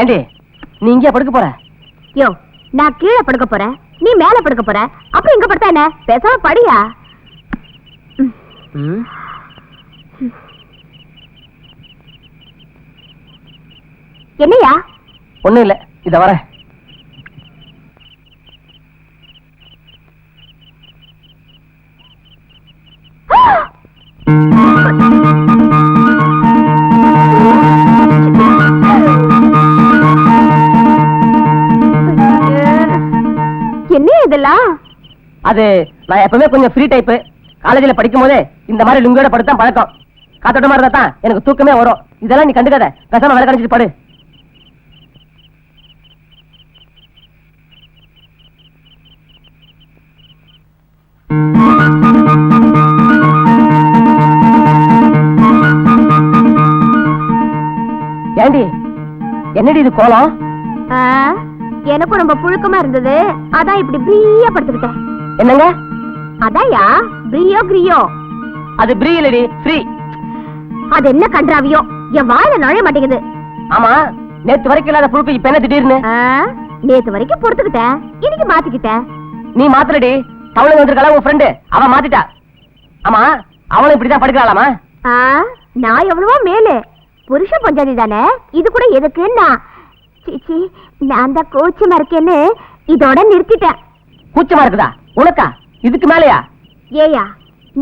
ஏண்டி நீ இங்கே படுக்க போற? யோ, நான் கீழே படுக்க போறேன், நீ மேல படுக்க போற. அப்புறம் இங்க படுத்தா என்ன? பேசாம படியா. என்னையா? ஒண்ணும் இல்ல, இத வரேன். என்ன இதெல்லாம்? அது நான் எப்பவுமே கொஞ்சம் ஃப்ரீ டைப். காலேஜில் படிக்கும் போதே இந்த மாதிரி லுங்கியோட படுத்தான் பழக்கம். காத்தோட்ட மாதிரி தான் எனக்கு தூக்கமே வரும். இதெல்லாம் நீ கண்டுக்காத, பேசாம வேலை கணிச்சிட்டு படு. ஏண்டி என்னடி இது கோலம்? எனக்கும் ரொம்ப புழுக்கமா இருந்தது, அதான் இப்படி ஃப்ரீயா படுத்துக்கிட்டேன். என்னங்க? அதான்யா பிரியோ கிரியோ. அது பிரீ இல்லடி, ஃப்ரீ. அது என்ன கன்றாவியோ, என் வாயில நுழைய மாட்டேங்குது. ஆமா, நேத்து வரைக்கும் இல்லாத புழுக்கு இப்ப என்ன திடீர்னு? நேத்து வரைக்கும் பொறுத்துக்கிட்டேன், இன்னைக்கு மாத்திக்கிட்டேன். நீ மாத்தலடி, அவளுக்கு வந்திருக்காளா உன் ஃப்ரெண்டு, அவ மாத்திட்டா. ஆமா, அவளும் இப்படிதான் படுக்கலாமா? நான் எவ்வளவோ மேலு புருஷ பஞ்சாதி தானே, இது கூட எதுக்குன்னா சீச்சி நான் தான் கூச்சமா இருக்கேன்னு இதோட நிறுத்திட்டேன். கூச்சமா இருக்குதா உனக்கா? இதுக்கு மேலையா? ஏயா,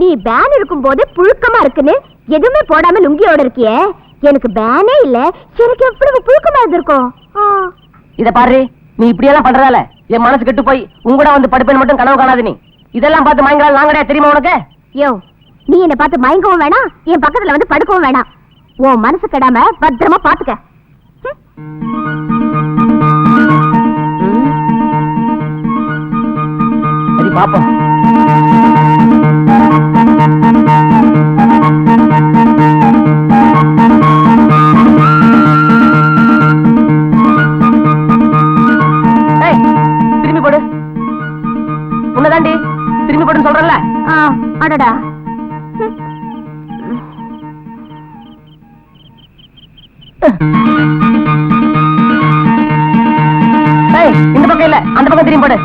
நீ பேன் இருக்கும் போது புழுக்கமா இருக்குன்னு எதுவுமே போடாம லுங்கியோட இருக்கியே, எனக்கு பேனே இல்ல, எனக்கு எப்படி புழுக்கமா இருந்திருக்கும்? இத பாரு, நீ இப்படியெல்லாம் பண்றதால என் மனசு கெட்டு போய் உங்கூட வந்து படுப்பேன் மட்டும் கனவு காணாது. நீ இதெல்லாம் பார்த்து மயங்கலாம் நாங்கடா, தெரியுமா உனக்கு? யோ, நீ என்ன பார்த்து மயங்கவும் வேணாம், என் பக்கத்துல வந்து படுக்கவும் வேணாம். உன் மனசு கெடாம பத்திரமா பாத்துக்க. சரி பாப்போம். திரும்பி போடு. உன்னதாண்டி திரும்பி போடுன்னு சொல்றல. அடடா, இந்த பக்கம் இல்ல, அந்த பக்கம் திரும்பி போடு.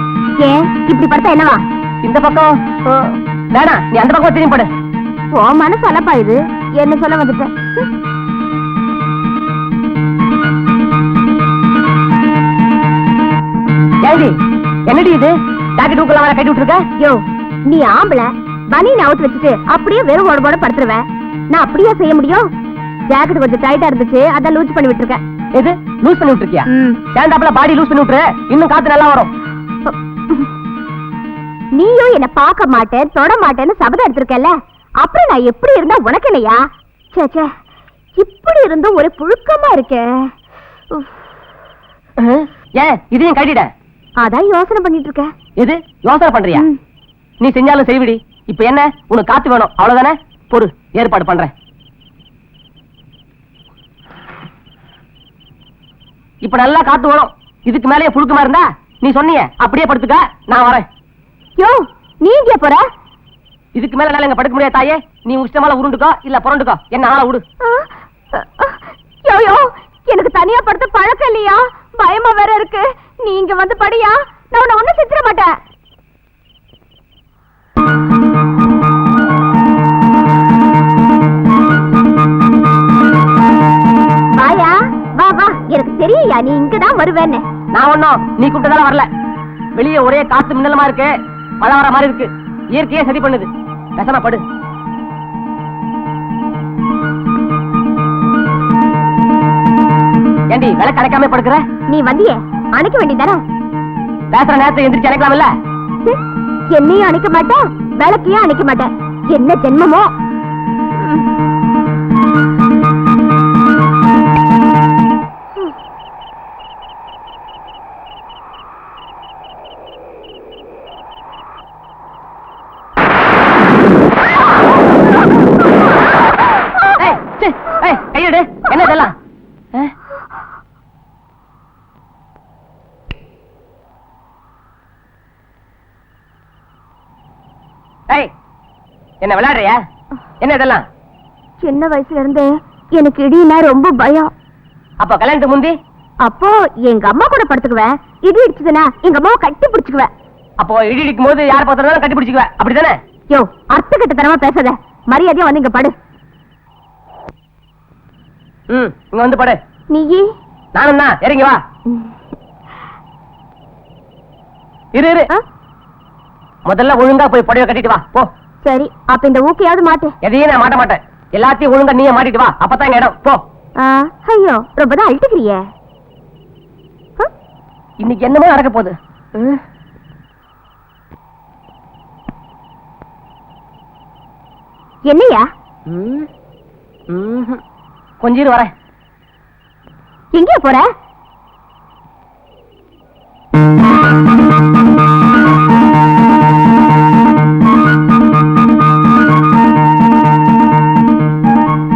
ஏன் இப்படி படுத்தா என்னவா? இந்த பக்கம் வேணா, நீ அந்த பக்கம் திரும்பி போடு. ஓ மனசு அலப்பா, இது என்ன சொல்ல வந்துட்டேன். ஏடி என்னடி இது, ஜாக்கெட் ஊக்கெல்லாம் வர கட்டி விட்டுருக்க? யோ, நீ ஆம்பளை, பனியன் அவுத்து வச்சுட்டு அப்படியே வெறும் ஓட படுத்துருவேன். நான் அப்படியே செய்ய முடியும்? ஜாக்கெட் கொஞ்சம் டைட்டா இருந்துச்சு, அதான் லூஸ் பண்ணி விட்டுருக்கேன். எது லூஸ் பண்ணி விட்டுருக்கியா? சேர்ந்தாப்புல பாடி லூஸ் பண்ணி விட்டுரு, இன்னும் காத்து நல்லா வரும். நீயும் என்ன பார்க்க மாட்டேன் தொட மாட்டேன்னு சபதம் எடுத்திருக்கல, அப்புறம் நான் எப்படி இருந்தா உனக்கு இல்லையா? சே, இப்படி இருந்தும் ஒரு புழுக்கமா இருக்கே. ஏன் இதையும் கட்டிட? அதான் யோசனை பண்ணிட்டு இருக்க. எது யோசனை பண்றியா? நீ செஞ்சாலும் செய்விடி. இப்ப என்ன, உனக்கு காத்து வேணும் அவ்வளவுதானே? பொறு, ஏற்பாடு பண்றேன். இப்ப நல்லா காத்து வரும். இதுக்கு மேலேயே புழுக்கமா இருந்தா நீ சொன்னிய அப்படியே படுத்துக்க, நான் வரேன். யோ, நீ எங்க போற? இதுக்கு மேல என்னால படுக்க முடியாது தாயே. நீ உஷ்டமால உருண்டுக்கோ இல்ல புரண்டுக்கோ, என்ன ஆள விடு. யோ, எனக்கு தனியா படுத்த பழக்கம் இல்லையா, பயமா வேற இருக்கு. நீ இங்க வந்து படியா, நான் உன்னை ஒண்ணும் செத்துற மாட்டேன். வாயா, வா, எனக்கு தெரியா நீ இங்கதான் வருவேன்னு. நான் ஒண்ணும் நீ கூப்பிட்டதால வரல. வெளியே ஒரே காத்து மின்னலமா இருக்கு, மழை வர மாதிரி இருக்கு. இயற்கையே சரி பண்ணுது. பேசாம படு. ஏண்டி விளக்கு அணைக்காம படுக்கிற? நீ வந்தியே அணைக்க வேண்டியதானே? பேசுற நேரத்தை எந்திரிச்சு அணைக்கலாம்ல? என்னையும் அணைக்க மாட்டேன், விளக்கையும் அணைக்க மாட்டேன். என்ன ஜென்மமோ. கையெடு. என்ன இதெல்லாம்? என்ன விளையாடுறியா? என்ன இதெல்லாம்? சின்ன வயசுல இருந்து எனக்கு இடினா ரொம்ப பயம். அப்ப கல்யாணத்துக்கு முந்தி அப்போ எங்க அம்மா கூட படுத்துக்குவேன். இடி இடிச்சதுன்னா எங்க அம்மாவை கட்டி பிடிச்சுக்குவேன். அப்போ இடி இடிக்கும் போது யார் பார்த்தாலும் கட்டி பிடிச்சிக்குவேன், அப்படித்தானே? யோ, அர்த்த கட்டத்தனமா பேசாத. மரியாதையா வந்து இங்க படு. இங்க வந்து படு. நீயே நானும் தான். இறங்கி வா. இரு இரு. முதல்ல ஒழுங்கா போய் புடவை கட்டிட்டு வா. போ. சரி, அப்ப இந்த ஊக்கையாவது மாட்டு. எதையும் நான் மாட்ட மாட்டேன். எல்லாத்தையும் ஒழுங்கா நீயே மாட்டிட்டு வா. அப்பதான் இடம். போ. ஐயோ, ரொம்பதான் அழுத்துக்கிறிய. இன்னைக்கு என்னமோ நடக்க போகுது. என்னையா? கொஞ்சம் இரு, வரேன். எங்கே போற?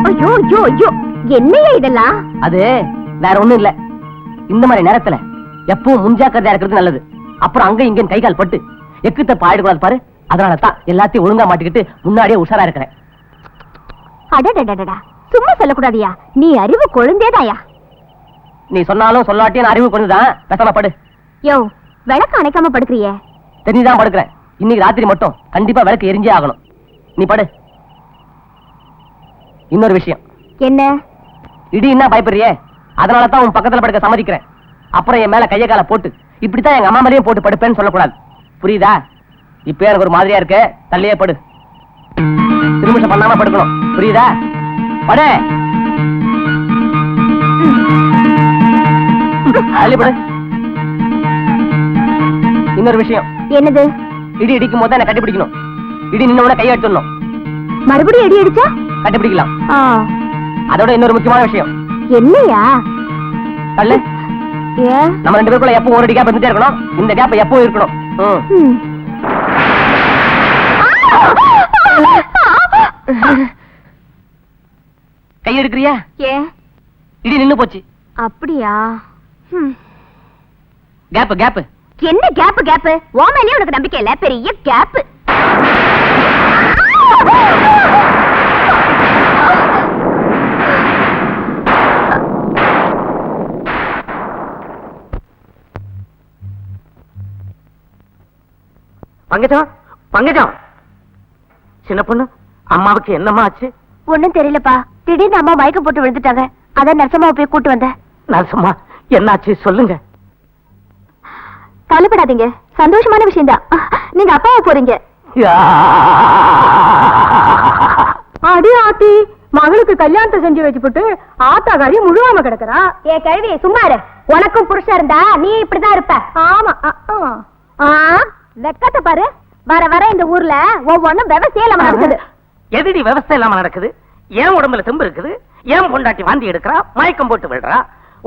ஐயோ ஐயோ ஐயோ, என்னையா இதெல்லாம்? அது வேற ஒண்ணும் இல்ல. இந்த மாதிரி நேரத்துல எப்பவும் முன்ஜாக்கிரதையா இருக்கிறது நல்லது. அப்புறம் அங்க இங்க கை கால் பட்டு எக்கு தப்பு ஆயிடக்கூடாது பாரு. அதனாலதான் எல்லாத்தையும் ஒழுங்கா மாட்டிக்கிட்டு முன்னாடியே உஷாரா இருக்கிறேன். அடடடடா, சும்மா சொல்லக்கூடாதியா. நீ அறிவு கொழுந்தேதாயா. நீ சொன்னாலும் சொல்லாட்டியும் நான் அறிவு கொண்டுதான். பேசாம படு. யோ, விளக்கு அணைக்காம படுக்கிறிய? தெரிஞ்சுதான் படுக்கிறேன். இன்னைக்கு ராத்திரி மட்டும் கண்டிப்பா விளக்கு எரிஞ்சே ஆகணும். நீ படு. இன்னொரு விஷயம். என்ன? இடி என்ன பயப்படுறியே? அதனாலதான் உன் பக்கத்துல படுக்க சம்மதிக்கிறேன். அப்புறம் என் மேல கைய கால போட்டு இப்படித்தான் எங்க அம்மா மேலேயும் போட்டு படுப்பேன்னு சொல்லக்கூடாது. புரியுதா? இப்ப எனக்கு ஒரு மாதிரியா இருக்க. தள்ளியே படு. திருமிஷம் பண்ணாம படுக்கணும். புரியுதா? படு. தள்ளி படு. இன்னொரு விஷயம். என்னது? இடி இடிக்கும் போது என்ன கட்டிப்பிடிக்கணும். இடி நின்ன உடனே கையை எடுத்துடணும். மறுபடியும் இடி அடிச்சா கட்டிப்பிடிக்கலாம். அதோட இன்னொரு முக்கியமான விஷயம். என்னையா? தள்ளு. நம்ம ரெண்டு பேருக்குள்ள எப்பவும் ஒரு கேப் இருந்துட்டே இருக்கணும். இந்த கேப் எப்பவும் இருக்கணும். கை எடுக்கிறியா? இடி நின்னு போச்சு. அப்படியா? கேப் கேப். என்ன கேப் கேப்? ஓமனே உனக்கு நம்பிக்கை இல்ல. பெரிய கேப். பங்கஜம், பங்கஜம். சின்ன பொண்ணு, அம்மாவுக்கு என்னம்மா ஆச்சு? ஒண்ணும் தெரியலப்பா. திடீர்னு அம்மா மயக்கம் போட்டு விழுந்துட்டாங்க. அதான் நர்சம்மாவை போய் கூட்டு வந்தேன். நர்சம்மா, என்னாச்சு சொல்லுங்க. கவலைப்படாதீங்க, சந்தோஷமான விஷயம் தான். நீங்க அப்பாவை போறீங்க. அடி ஆத்தி, மகளுக்கு கல்யாணத்தை செஞ்சு வச்சுட்டு ஆத்தாக்காரி முழுவாம கிடக்குறா. ஏ கழுவி, சும்மா இரு. உனக்கும் புருஷன் இருந்தா நீ இப்படிதான் இருப்ப. ஆமா. வெக்கத்தை பாரு. வர வர இந்த ஊர்ல ஒவ்வொன்னும் விவசாயம் இல்லாம நடக்குது. எதிரி விவசாயம் இல்லாம நடக்குது? ஏன் உடம்புல தெம்பு இருக்குது? ஏன் பொண்டாட்டி வாந்தி எடுக்கிறா, மயக்கம் போட்டு விழுறா?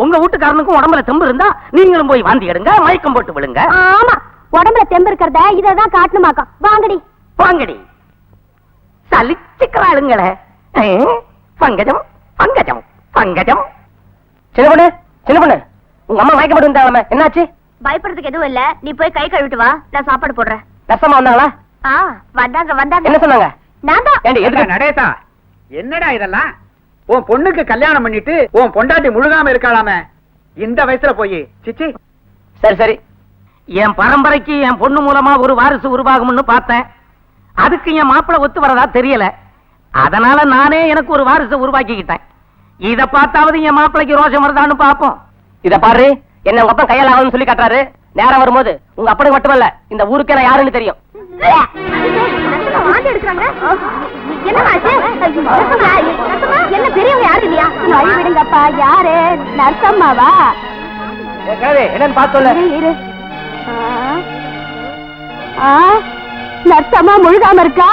உங்க வீட்டுக்காரனுக்கும் உடம்புல தெம்பு இருந்தா நீங்களும் போய் வாந்தி எடுங்க, மயக்கம் போட்டு விழுங்க. ஆமா, உடம்புல தெம்பு இருக்கிறத இததான் காட்டணுமாக்கம். வாங்கடி வாங்கடி. சலிச்சுக்கிறாளுங்களே. பங்கஜம், பங்கஜம், பங்கஜம். சின்ன பொண்ணு, சின்ன பொண்ணு, உங்க அம்மா மயக்கம் போட்டு வந்தாங்க. என்னாச்சு? பயப்படுறதுக்கு எதுவும் இல்ல. நீ போய் கை கழுவிட்டு வா, நான் சாப்பாடு போடுறேன். நர்சம்மா வந்தாங்களா? வந்தாங்க. என்ன சொன்னாங்க? நான் தான். நடேசா, என்னடா இதெல்லாம்? உன் பொண்ணுக்கு கல்யாணம் பண்ணிட்டு உன் பொண்டாட்டி முழுகாம இருக்காளாமே, இந்த வயசுல போய் சிச்சி. சரி சரி, என் பரம்பரைக்கு என் பொண்ணு மூலமா ஒரு வாரிசு உருவாகும்னு பார்த்தேன். அதுக்கு என் மாப்பிள்ளை ஒத்து வரதா தெரியல. அதனால நானே எனக்கு ஒரு வாரிசு உருவாக்கிக்கிட்டேன். இத பார்த்தாவது என் மாப்பிள்ளைக்கு ரோஷம் வருதான்னு பாப்போம். இத பாரு, என்ன உங்க அப்பா கையால ஆகணும்னு சொல்லி காட்டுறாரு. நேரம் வரும்போது உங்க அப்பனுக்கு மட்டுமல்ல, இந்த ஊருக்கே நான் யாருன்னு தெரியும். என்ன பெரியவங்க யாரு இல்லையா? விடுங்கப்பா. யாரு? நர்சம்மாவா? என்னன்னு பார்த்து இரு. நர்சம்மா முழுகாம இருக்கா?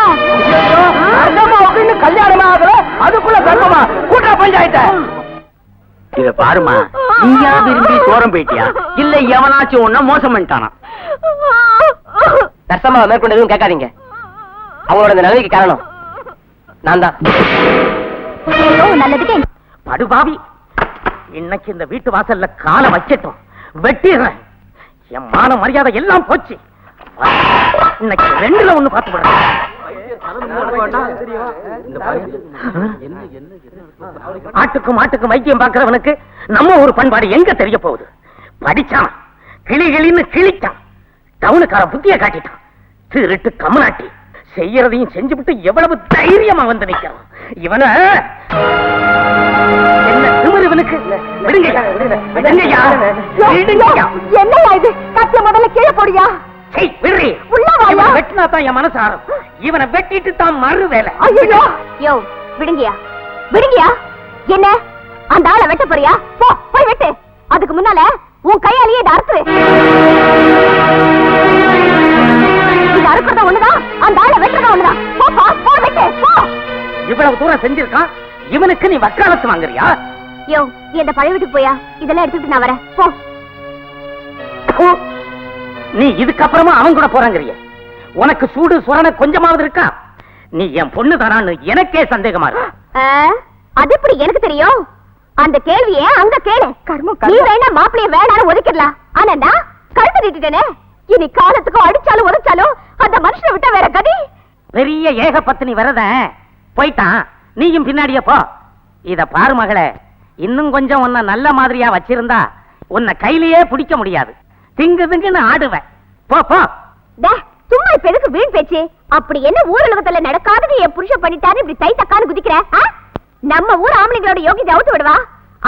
கல்யாணமா ஆகல, அதுக்குள்ள கர்ப்பமா? கூட்டா பஞ்சாயத்த. இத பாருமா, நீயா விரும்பி சோரம் போயிட்டியா, இல்ல எவனாச்சும் ஒன்ன மோசம் பண்ணிட்டானா? நர்சம்மா மேற்கொண்டு எதுவும் கேட்காதீங்க. அவங்களோட இந்த நிலைக்கு காரணம் நான் தான். நல்லதுக்கு படுபாவி, இன்னைக்கு இந்த வீட்டு வாசல்ல காலை வச்சிட்டோம், வெட்டிடுறேன். என் மான மரியாதை எல்லாம் போச்சு. இன்னைக்கு ரெண்டுல ஒண்ணு பார்த்து விடுறேன். ஆட்டுக்கும் மாட்டுக்கும் வைத்தியம் பார்க்கிறவனுக்கு நம்ம ஒரு பண்பாடு எங்க தெரிய போகுது? படிச்சான், கிளி கிளின்னு கிழிச்சான், டவுனுக்கார புத்திய காட்டிட்டான், திருட்டு கமநாட்டி செய்யறதையும் செஞ்சுவிட்டு எவ்வளவு தைரியமா வந்து நிக்கிறான். இவன என்ன திமிரு இவனுக்கு? விடுங்கய்யா, விடுங்கய்யா, விடுங்கய்யா. என்னையா இது? கத்திய முதல்ல கீழே போடியா. சை, விடுறி. உள்ள வாயா. இவனை வெட்டினா தான் என் மனசு ஆறும். இவனை வெட்டிட்டு தான் மறு வேலை. ஐயோ யோ, விடுங்கயா விடுங்கயா. என்ன அந்த ஆளை வெட்ட போறியா? போ போய் வெட்டு. அதுக்கு முன்னால உன் கையாலேயே இதை அறுத்து. இது அறுக்கிறத ஒண்ணுதான், அந்த ஆளை வெட்டுறத ஒண்ணுதான். போப்பா, போ வெட்டு, போ. இவ்வளவு தூரம் செஞ்சிருக்கான், இவனுக்கு நீ வக்காலத்து வாங்குறியா? யோ, நீ அந்த பழைய வீட்டுக்கு போயா. இதெல்லாம் எடுத்துட்டு நான் வரேன். போ. போ. நீ இதுக்கப்புறமா அவன் கூட போறாங்கறிய. உனக்கு சூடு சுரண கொஞ்சமாவது இருக்கா? நீ என் பொண்ணு தானான்னு எனக்கே சந்தேகமா இருக்கு. அது எப்படி எனக்கு தெரியும்? அந்த கேள்வியே அங்க கேளு. நீ வேணா மாப்பிளைய வேணான்னு ஒதுக்கிடலாம். ஆனா நான் கழுத்து நீட்டுட்டேனே. இனி காலத்துக்கும் அடிச்சாலும் உதைச்சாலும் அந்த மனுஷனை விட்டா வேற கதி. பெரிய ஏக பத்தினி வரத போயிட்டான், நீயும் பின்னாடியே போ. இத பாரு மகளே, இன்னும் கொஞ்சம் உன்னை நல்ல மாதிரியா வச்சிருந்தா உன்னை கையிலேயே பிடிக்க முடியாது. திங்கு திங்குன்னு ஆடுவேன். போ போ. சும்மா இப்ப எதுக்கு வீண் பேச்சு? அப்படி என்ன ஊரலகத்துல நடக்காதது என் புருஷன் பண்ணிட்டாரு இப்படி தை தக்கான்னு குதிக்கிற? நம்ம ஊர் ஆம்பளைங்களோட யோகிதை அவுத்து விடுவா.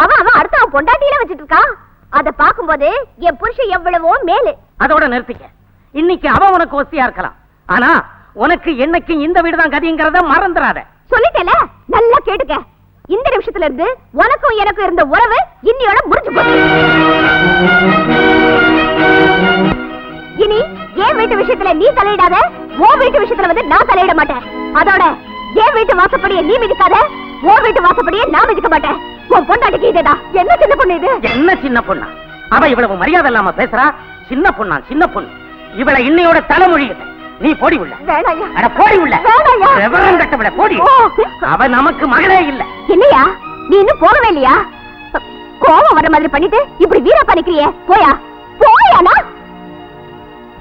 அவன் அடுத்த அவன் பொண்டாட்டியில வச்சிட்டு இருக்கான். அத பாக்கும்போது என் புருஷன் எவ்வளவோ மேலு. அதோட நிறுத்திக்க. இன்னைக்கு அவன் உனக்கு ஒஸ்தியா இருக்கலாம், ஆனா உனக்கு என்னைக்கு இந்த வீடுதான் கதிங்கிறத மறந்துடாத. சொல்லிட்டேல, நல்லா கேட்டுக்க. இந்த நிமிஷத்துல இருந்து உனக்கும் எனக்கும் இருந்த உறவு இன்னியோட முடிஞ்சு போச்சு. இனி என் வீட்டு விஷயத்துல நீ தலையிடாத, உன் வீட்டு விஷயத்துல வந்து நான் தலையிட மாட்டேன். அதோட என் வீட்டு வாசப்படியை நீ மிதிக்காத, உன் வீட்டு வாசப்படியை நான் மிதிக்க மாட்டேன். உன் பொண்டாட்டிக்கு இதேதான். என்ன சின்ன பொண்ணு இது? என்ன சின்ன பொண்ணா? அவ இவ்வளவு மரியாதை இல்லாம பேசுறா. சின்ன பொண்ணா? சின்ன பொண்ணு. இவளை இன்னையோட தலைமொழி. நீ போடி உள்ள. வேணாயா. அட போடி உள்ள. வேணாயா. விவரம் கட்டவிட போடி. அவ நமக்கு மகளே இல்ல. என்னையா நீ இன்னும் போகவே இல்லையா? கோவம் வர மாதிரி பண்ணிட்டு இப்படி வீரப்பா நிக்கிறியே. போயா போயானா?